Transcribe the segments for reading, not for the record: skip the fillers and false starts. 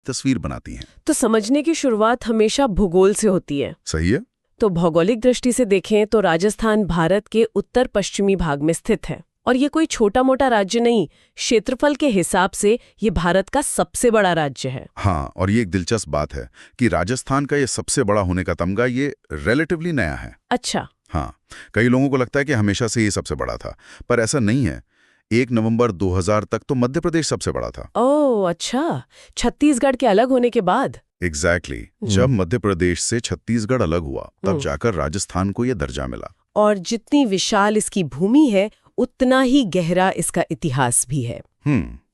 तस्वीर बनाती हैं। तो समझने की शुरुआत हमेशा भूगोल से होती है। सही है। तो भौगोलिक दृष्टि से देखें तो राजस्थान भारत के उत्तर पश्चिमी भाग में स्थित है और ये कोई छोटा मोटा राज्य नहीं, क्षेत्रफल के हिसाब से ये भारत का सबसे बड़ा राज्य है। हाँ, और ये एक दिलचस्प बात है कि राजस्थान का ये सबसे बड़ा होने का तमगा ये रिलेटिवली नया है। अच्छा। हाँ, कई लोगों को लगता है कि हमेशा से ये सबसे बड़ा था, पर ऐसा नहीं है। 1 नवंबर 2000 तक तो मध्य प्रदेश सबसे बड़ा था। ओह अच्छा, छत्तीसगढ़ के अलग होने के बाद। एग्जैक्टली जब मध्य प्रदेश से छत्तीसगढ़ अलग हुआ तब जाकर राजस्थान को यह दर्जा मिला। और जितनी विशाल इसकी भूमि है उतना ही गहरा इसका इतिहास भी है।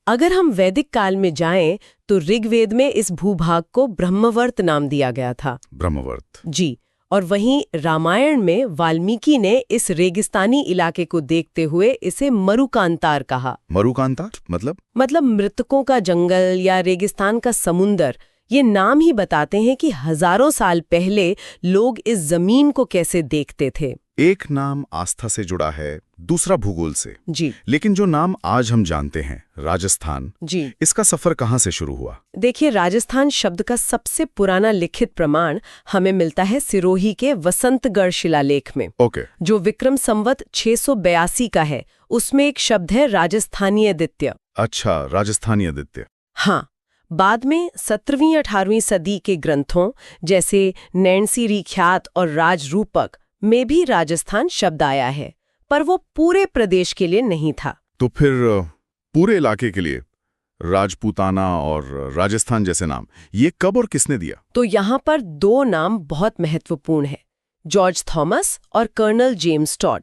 अगर हम वैदिक काल में जाएं तो ऋग्वेद में इस भूभाग को ब्रह्मवर्त नाम दिया गया था। ब्रह्मवर्त जी। और वहीं रामायण में वाल्मीकि ने इस रेगिस्तानी इलाके को देखते हुए इसे मरुकांतार कहा। मरुकांतार मतलब मृतकों का जंगल या रेगिस्तान का समुंदर। ये नाम ही बताते हैं कि हजारों साल पहले लोग इस जमीन को कैसे देखते थे। एक नाम आस्था से जुड़ा है, दूसरा भूगोल से। जी। लेकिन जो नाम आज हम जानते हैं राजस्थान, जी, इसका सफर कहाँ से शुरू हुआ? देखिए, राजस्थान शब्द का सबसे पुराना लिखित प्रमाण हमें मिलता है सिरोही के वसंतगढ़ शिलालेख में। ओके। जो विक्रम संवत 682 का है। उसमें एक शब्द है राजस्थानी आदित्य। अच्छा, राजस्थानी आदित्य। हाँ, बाद में 17वीं-18वीं सदी के ग्रंथों जैसे नैणसी ख्यात और राजरूपक में भी राजस्थान शब्द आया है, पर वो पूरे प्रदेश के लिए नहीं था। तो फिर पूरे इलाके के लिए राजपूताना और राजस्थान जैसे नाम ये कब और किसने दिया? तो यहाँ पर 2 नाम बहुत महत्वपूर्ण है, जॉर्ज थॉमस और कर्नल जेम्स टॉड।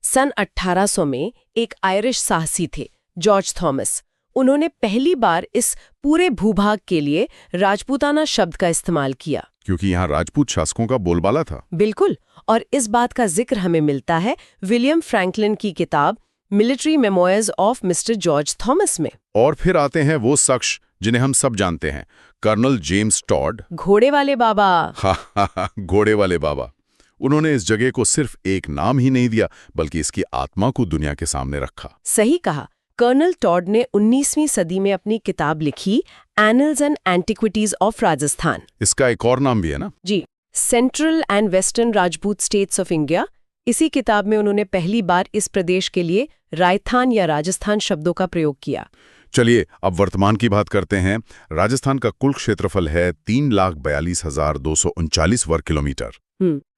सन 1800 में एक आयरिश साहसी थे, जॉर्ज थॉमस। उन्होंने पहली बार इस पूरे भूभाग के लिए राजपूताना शब्द का इस्तेमाल किया, क्योंकि यहाँ राजपूत शासकों का बोलबाला था। बिल्कुल। और इस बात का जिक्र हमें मिलता है विलियम फ्रैंकलिन की किताब military memoirs of mister George Thomas में। और फिर आते हैं वो शख्स जिन्हें हम सब जानते हैं, कर्नल जेम्स टॉड, घोड़े वाले बाबा। हाँ, घोड़े वाले बाबा। उन्होंने इस जगह को सिर्फ एक नाम ही नहीं दिया, बल्कि इसकी आत्मा को दुनिया के सामने रखा। सही कहा। कर्नल टॉड ने 19वीं सदी में अपनी किताब लिखी, annals and antiquities of Rajasthan. इसका एक और नाम भी है ना? जी, central and western Rajput states of India. इसी किताब में उन्होंने पहली बार इस प्रदेश के लिए राजस्थान या राजस्थान शब्दों का प्रयोग किया। चलिए अब वर्तमान की बात करते हैं। राजस्थान का कुल क्षेत्रफल है 3,42,239 वर्ग किलोमीटर।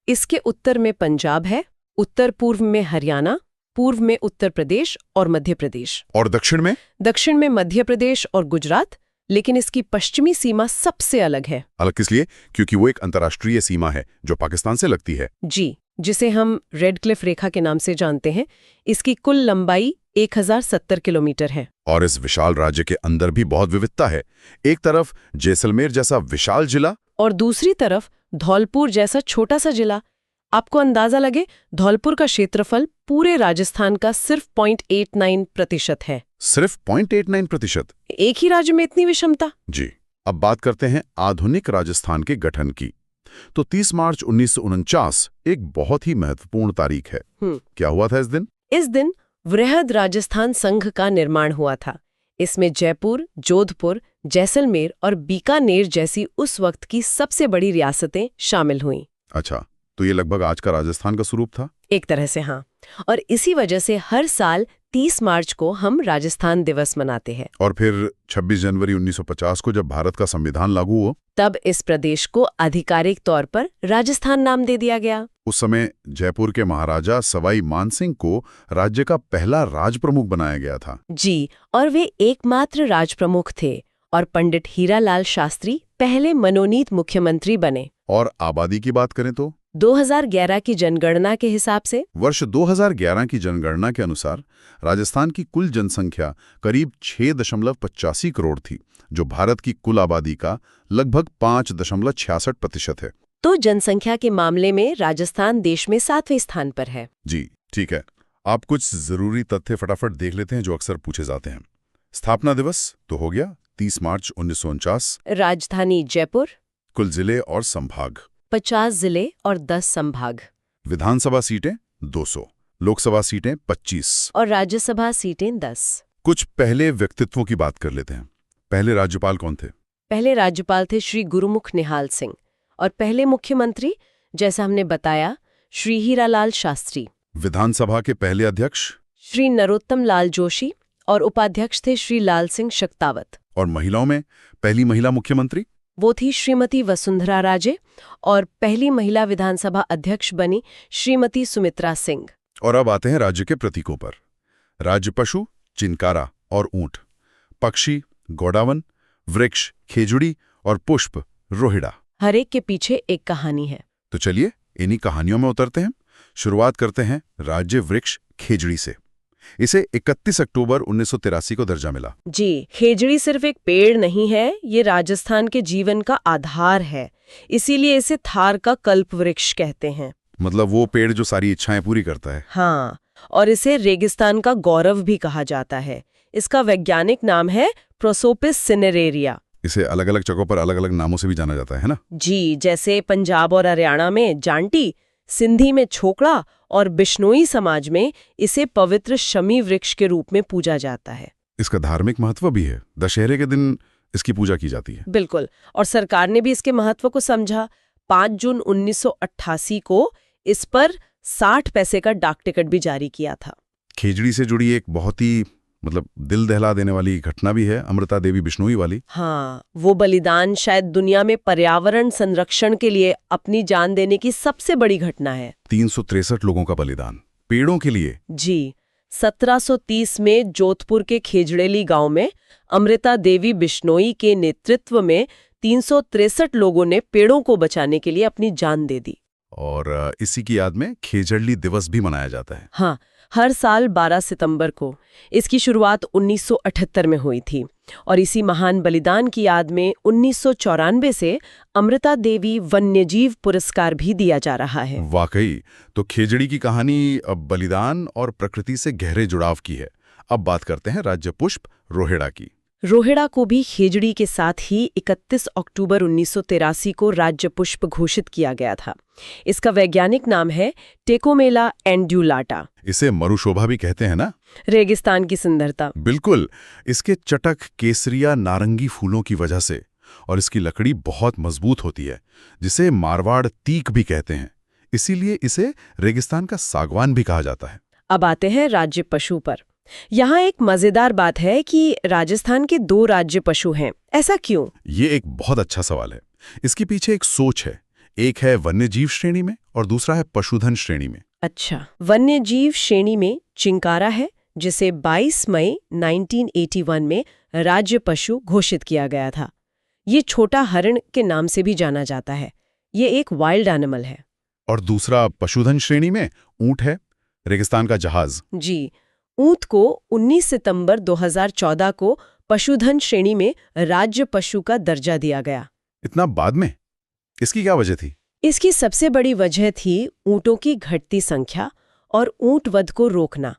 इसके उत्तर में पंजाब है, उत्तर पूर्व में हरियाणा, पूर्व में उत्तर प्रदेश और मध्य प्रदेश। और दक्षिण में? दक्षिण में मध्य प्रदेश और गुजरात। लेकिन इसकी पश्चिमी सीमा सबसे अलग है। अलग किस लिए? क्योंकि वो एक अंतर्राष्ट्रीय सीमा है जो पाकिस्तान से लगती है। जी, जिसे हम रेड क्लिफ रेखा के नाम से जानते हैं। इसकी कुल लंबाई 1070 किलोमीटर है। और इस विशाल राज्य के अंदर भी बहुत विविधता है। एक तरफ जैसलमेर जैसा विशाल जिला और दूसरी तरफ धौलपुर जैसा छोटा सा जिला। आपको अंदाजा लगे, धौलपुर का क्षेत्रफल पूरे राजस्थान का सिर्फ 0.89% है। सिर्फ 0.89%? एक ही राज्य में इतनी विषमता। जी। अब बात करते हैं आधुनिक राजस्थान के गठन की। तो 30 मार्च 1949 एक बहुत ही महत्वपूर्ण तारीख है। क्या हुआ था इस दिन? इस दिन वृहद राजस्थान संघ का निर्माण हुआ था। इसमें जयपुर, जोधपुर, जैसलमेर और बीकानेर जैसी उस वक्त की सबसे बड़ी रियासतें शामिल हुईं। अच्छा, तो ये लगभग आज का राजस्थान का स्वरूप था? एक तरह से हाँ। और इसी वजह से हर साल 30 मार्च को हम राजस्थान दिवस मनाते हैं। और फिर 26 जनवरी 1950 को जब भारत का संविधान लागू हुआ, तब इस प्रदेश को आधिकारिक तौर पर राजस्थान नाम दे दिया गया। उस समय जयपुर के महाराजा सवाई मानसिंह को राज्य का पहला राज प्रमुख बनाया गया था। जी, और वे एकमात्र राज प्रमुख थे। और पंडित हीरालाल शास्त्री पहले मनोनीत मुख्यमंत्री बने। और आबादी की बात करें तो 2011 की जनगणना के हिसाब से, वर्ष 2011 की जनगणना के अनुसार राजस्थान की कुल जनसंख्या करीब 6.85 करोड़ थी, जो भारत की कुल आबादी का लगभग 5.66% है। तो जनसंख्या के मामले में राजस्थान देश में 7वें स्थान पर है। जी, ठीक है। आप कुछ जरूरी तथ्य फटाफट देख लेते हैं जो अक्सर पूछे जाते हैं। स्थापना दिवस तो हो गया 30 मार्च 1949। राजधानी जयपुर। कुल जिले और संभाग 50 जिले और 10 संभाग। विधानसभा सीटें 200, लोकसभा सीटें 25 और राज्यसभा सीटें 10। कुछ पहले व्यक्तित्वों की बात कर लेते हैं। पहले राज्यपाल कौन थे? पहले राज्यपाल थे श्री गुरुमुख निहाल सिंह और पहले मुख्यमंत्री, जैसा हमने बताया, श्री हीरालाल शास्त्री। विधानसभा के पहले अध्यक्ष श्री नरोत्तम लाल जोशी और उपाध्यक्ष थे श्री लाल सिंह शक्तावत। और महिलाओं में पहली महिला मुख्यमंत्री वो थी श्रीमती वसुंधरा राजे और पहली महिला विधानसभा अध्यक्ष बनी श्रीमती सुमित्रा सिंह। और अब आते हैं राज्य के प्रतीकों पर। राज्य पशु चिंकारा और ऊंट, पक्षी गौडावन, वृक्ष खेजुड़ी और पुष्प रोहिड़ा। हर एक के पीछे एक कहानी है। तो चलिए इन्हीं कहानियों में उतरते हैं। शुरुआत करते हैं राज्य वृक्ष खेजड़ी से। इसे 31 अक्टूबर 1983 को दर्जा मिला। जी, खेजड़ी सिर्फ एक पेड़ नहीं है, ये राजस्थान के जीवन का आधार है। इसीलिए इसे थार का कल्प वृक्ष कहते हैं। मतलब वो पेड़ जो सारी इच्छाएं पूरी करता है। हाँ, और इसे रेगिस्तान का गौरव भी कहा जाता है। इसका वैज्ञानिक नाम है प्रोसोपिस सिनेरेरिया। इसे अलग अलग जगहों पर अलग अलग नामों से भी जाना जाता है ना? जी, जैसे पंजाब और हरियाणा में जांटी, सिंधी में छोकड़ा और बिश्नोई समाज में इसे पवित्र शमी वृक्ष के रूप में पूजा जाता है। इसका धार्मिक महत्व भी है। दशहरे के दिन इसकी पूजा की जाती है। बिल्कुल, और सरकार ने भी इसके महत्व को समझा। 5 जून 1988 को इस पर 60 पैसे का डाक टिकट भी जारी किया था। खेजड़ी से जुड़ी एक बहुत ही दिल दहला देने वाली घटना भी है, अमृता देवी बिश्नोई वाली। हाँ, वो बलिदान शायद दुनिया में पर्यावरण संरक्षण के लिए अपनी जान देने की सबसे बड़ी घटना है। 363 लोगों का बलिदान पेड़ों के लिए। जी, 1730 में जोधपुर के खेजड़ेली गांव में अमृता देवी बिश्नोई के नेतृत्व में 363 लोगों ने पेड़ों को बचाने के लिए अपनी जान दे दी। और इसी की याद में खेजड़ली दिवस भी मनाया जाता है। हाँ, हर साल 12 सितंबर को। इसकी शुरुआत 1978 में हुई थी और इसी महान बलिदान की याद में 1994 से अमृता देवी वन्यजीव पुरस्कार भी दिया जा रहा है। वाकई, तो खेजड़ी की कहानी अब बलिदान और प्रकृति से गहरे जुड़ाव की है। अब बात करते हैं राज्य पुष्प रोहिड़ा की। रोहिड़ा को भी खेजड़ी के साथ ही 31 अक्टूबर 1983 को राज्य पुष्प घोषित किया गया था। इसका वैज्ञानिक नाम है टेकोमेला एंड्यूलाटा। इसे मरुशोभा भी कहते हैं ना? रेगिस्तान की सुंदरता। बिल्कुल, इसके चटक केसरिया नारंगी फूलों की वजह से, और इसकी लकड़ी बहुत मजबूत होती है, जिसे मारवाड़ तीक भी कहते हैं। इसीलिए इसे रेगिस्तान का सागवान भी कहा जाता है। अब आते हैं राज्य पशु पर। यहाँ एक मजेदार बात है कि राजस्थान के 2 राज्य पशु हैं। ऐसा क्यों? ये एक बहुत अच्छा सवाल है। इसके पीछे एक सोच है। एक है वन्यजीव श्रेणी में और दूसरा है पशुधन श्रेणी में। अच्छा, वन्यजीव श्रेणी में चिंकारा है, जिसे 22 मई 1981 में राज्य पशु घोषित किया गया था। ये छोटा हरिण के नाम से भी जाना जाता है। ये एक वाइल्ड एनिमल है। और दूसरा पशुधन श्रेणी में ऊंट है, रेगिस्तान का जहाज। जी, ऊंट को 19 सितंबर 2014 को पशुधन श्रेणी में राज्य पशु का दर्जा दिया गया। इतना बाद में? इसकी क्या वजह थी? इसकी सबसे बड़ी वजह थी ऊंटों की घटती संख्या और ऊंट वध को रोकना।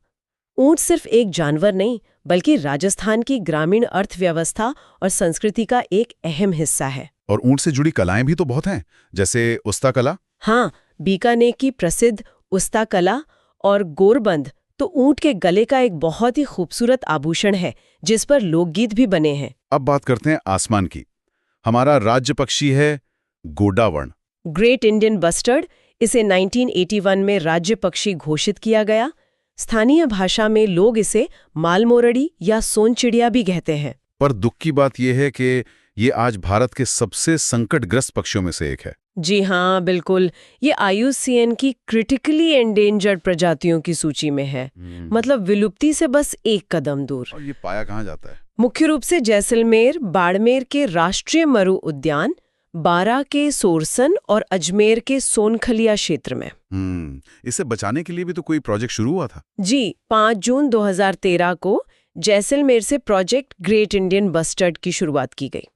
ऊंट सिर्फ एक जानवर नहीं, बल्कि राजस्थान की ग्रामीण अर्थव्यवस्था और संस्कृति का एक अहम हिस्सा है। और ऊंट से जुड़ी कलाएं भी तो बहुत हैं, जैसे उस्ता कला। हाँ, बीकानेर की प्रसिद्ध उस्ता कला और गोरबंद तो ऊंट के गले का एक बहुत ही खूबसूरत आभूषण है, जिस पर लोकगीत भी बने हैं। अब बात करते हैं आसमान की। हमारा राज्य पक्षी है गोडावण। Great Indian bustard. इसे 1981 में राज्य पक्षी घोषित किया गया। स्थानीय भाषा में लोग इसे मालमोरड़ी या सोन चिड़िया भी कहते हैं। पर दुख की बात यह है कि ये आज भारत के सबसे संकटग्रस्त पक्षियों में से एक है। जी हाँ, बिल्कुल। ये IUCN की क्रिटिकली एंडेंजर्ड प्रजातियों की सूची में है। मतलब विलुप्ति से बस एक कदम दूर। और ये पाया कहाँ जाता है? मुख्य रूप से जैसलमेर, बाड़मेर के राष्ट्रीय मरु उद्यान, बारा के सोरसन और अजमेर के सोनखलिया क्षेत्र में। इसे बचाने के लिए भी तो कोई प्रोजेक्ट शुरू हुआ था। जी, 5 जून 2013 को जैसलमेर से प्रोजेक्ट ग्रेट इंडियन बस्टर्ड की शुरुआत की गई।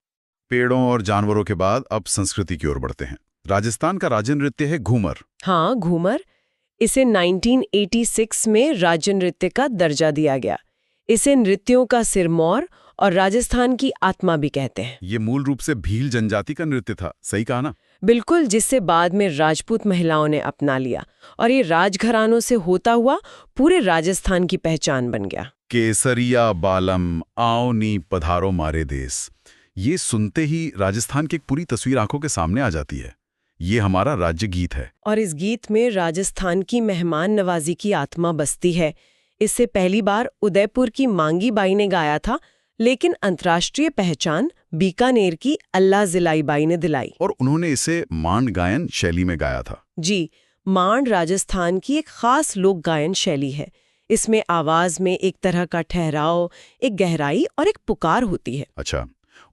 पेड़ों और जानवरों के बाद अब संस्कृति की ओर बढ़ते हैं। राजस्थान का राज्य नृत्य है घूमर। हाँ, घूमर। इसे 1986 में राज्य नृत्य का दर्जा दिया गया। इसे नृत्यों का सिरमौर और राजस्थान की आत्मा भी कहते हैं। ये मूल रूप से भील जनजाति का नृत्य था, सही कहा ना? बिल्कुल, जिससे बाद में राजपूत महिलाओं ने अपना लिया और ये राजघरानों से होता हुआ पूरे राजस्थान की पहचान बन गया। केसरिया बालम आओ नी पधारो मारे देश, ये सुनते ही राजस्थान की एक पूरी तस्वीर आंखों के सामने आ जाती है। ये हमारा राज्य गीत है। और इस गीत में राजस्थान की मेहमान नवाजी की आत्मा बसती है। इससे पहली बार उदयपुर की मांगी बाई ने गाया था, लेकिन अंतर्राष्ट्रीय पहचान बीकानेर की अल्लाह जिलाई बाई ने दिलाई। और उन्होंने इसे मांड गायन शैली में गाया था। जी, मांड राजस्थान की एक खास लोक गायन शैली है। इसमें आवाज में एक तरह का ठहराव, एक गहराई और एक पुकार होती है। अच्छा,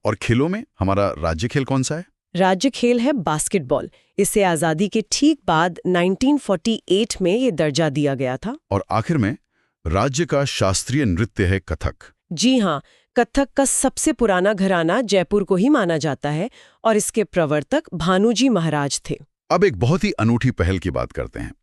और खेलों में हमारा राज्य खेल कौन सा है? राज्य खेल है बास्केटबॉल। इसे आजादी के ठीक बाद 1948 में ये दर्जा दिया गया था। और आखिर में राज्य का शास्त्रीय नृत्य है कथक। जी हाँ, कथक का सबसे पुराना घराना जयपुर को ही माना जाता है और इसके प्रवर्तक भानुजी महाराज थे। अब एक बहुत ही अनूठी पहल की बात करते हैं।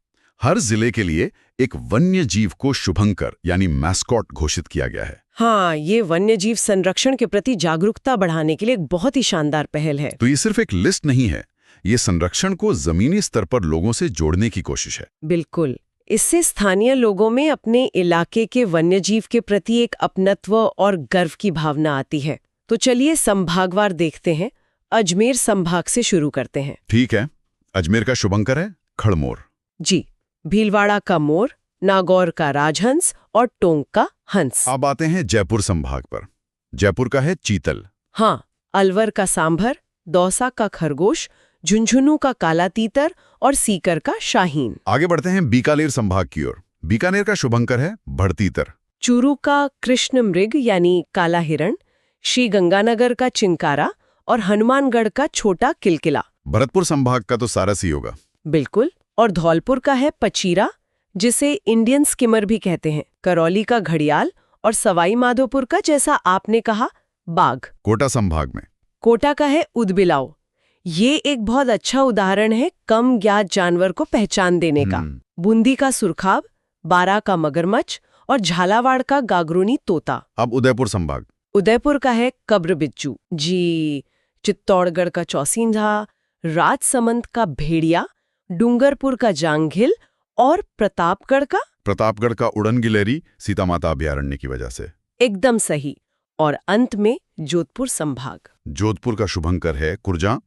हर जिले के लिए एक वन्य जीव को शुभंकर यानी मैस्कॉट घोषित किया गया है। हाँ, ये वन्य जीव संरक्षण के प्रति जागरूकता बढ़ाने के लिए एक बहुत ही शानदार पहल है। तो ये सिर्फ एक लिस्ट नहीं है, ये संरक्षण को जमीनी स्तर पर लोगों से जोड़ने की कोशिश है। बिल्कुल, इससे स्थानीय लोगों में अपने इलाके के वन्यजीव के प्रति एक अपनत्व और गर्व की भावना आती है। तो चलिए संभागवार देखते हैं। अजमेर संभाग से शुरू करते हैं। ठीक है, अजमेर का शुभंकर है खड़मोर। जी, भीलवाड़ा का मोर, नागौर का राजहंस और टोंक का हंस। अब आते हैं जयपुर संभाग पर। जयपुर का है चीतल। हाँ, अलवर का सांभर, दौसा का खरगोश, झुंझुनू का काला तीतर और सीकर का शाहीन। आगे बढ़ते हैं बीकानेर संभाग की ओर। बीकानेर का शुभंकर है भड़तीतर। चूरू का कृष्ण मृग यानी काला हिरण, श्री गंगानगर का चिंकारा और हनुमानगढ़ का छोटा किलकिला। भरतपुर संभाग का तो सारस ही होगा। बिल्कुल, और धौलपुर का है पचीरा, जिसे इंडियन स्किमर भी कहते हैं। करौली का घड़ियाल और सवाई माधोपुर का, जैसा आपने कहा, बाघ। कोटा संभाग में कोटा का है उदबिलाव। ये एक बहुत अच्छा उदाहरण है कम ज्ञात जानवर को पहचान देने का। बूंदी का सुरखाब, बारा का मगरमच्छ और झालावाड़ का गागरूनी तोता। अब उदयपुर संभाग। उदयपुर का है कब्र बिच्छू। जी, चित्तौड़गढ़ का चौसिंझा, राजसमंद का भेड़िया, डूंगरपुर का जांघिल और प्रतापगढ़ का उड़न गिलहरी सीता माता अभयारण्य की वजह से। एकदम सही। और अंत में जोधपुर संभाग। जोधपुर का शुभंकर है कुरजा।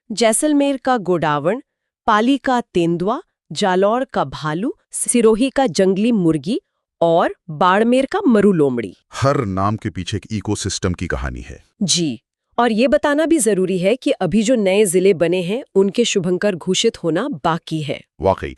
जैसलमेर का गोडावण, पाली का तेंदुआ, जालौर का भालू, सिरोही का जंगली मुर्गी और बाड़मेर का मरु लोमड़ी। हर नाम के पीछे एक इकोसिस्टम की कहानी है। जी, और ये बताना भी जरूरी है कि अभी जो नए जिले बने हैं उनके शुभंकर घोषित होना बाकी है। वाकई